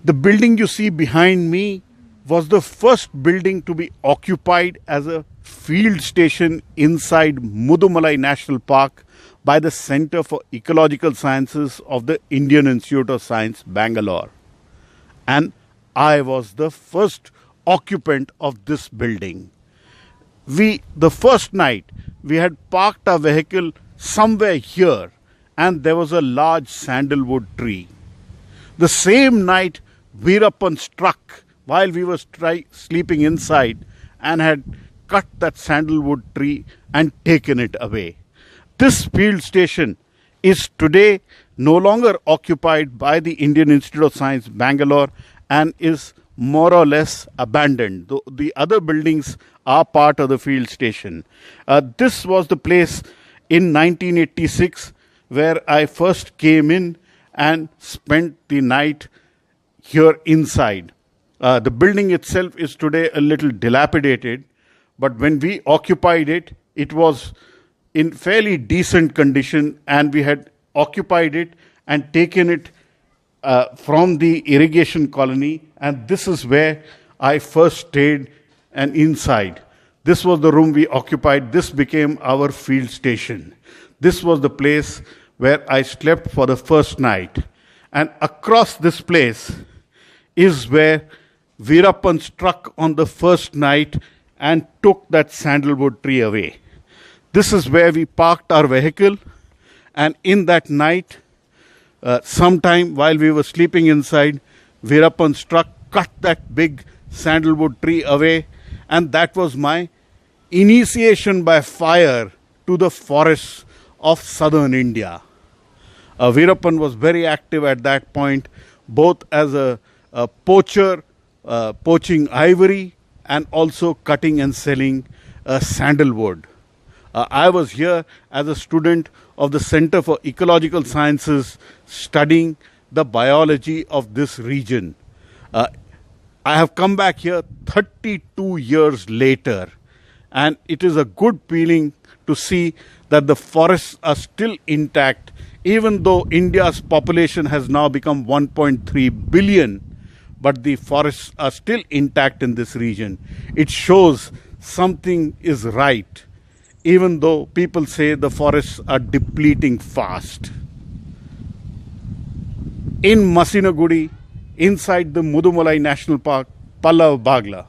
The building you see behind me was the first building to be occupied as a field station inside Mudumalai National Park by the Center for Ecological Sciences of the Indian Institute of Science, Bangalore. And I was the first occupant of this building. The first night, we had parked our vehicle somewhere here, and there was a large sandalwood tree. The same night, Veerappan struck while we were sleeping inside and had cut that sandalwood tree and taken it away. This field station is today no longer occupied by the Indian Institute of Science, Bangalore, and is more or less abandoned. The other buildings are part of the field station. This was the place in 1986 where I first came in and spent the night here inside. The building itself is today a little dilapidated, but when we occupied it, it was in fairly decent condition, and we had occupied it and taken it from the irrigation colony, and this is where I first stayed and inside. This was the room we occupied. This became our field station. This was the place where I slept for the first night. And across this place is where Veerappan struck on the first night and took that sandalwood tree away. This is where we parked our vehicle, and in that night, sometime while we were sleeping inside, Veerappan struck, cut that big sandalwood tree away, and that was my initiation by fire to the forests of southern India. Veerappan was very active at that point, both as a poacher, poaching ivory, and also cutting and selling sandalwood. I was here as a student of the Center for Ecological Sciences studying the biology of this region. I have come back here 32 years later, and it is a good feeling to see that the forests are still intact, even though India's population has now become 1.3 billion, but the forests are still intact in this region. It shows something is right, even though people say the forests are depleting fast. In Masinagudi, inside the Mudumalai National Park, Pallava Bagla,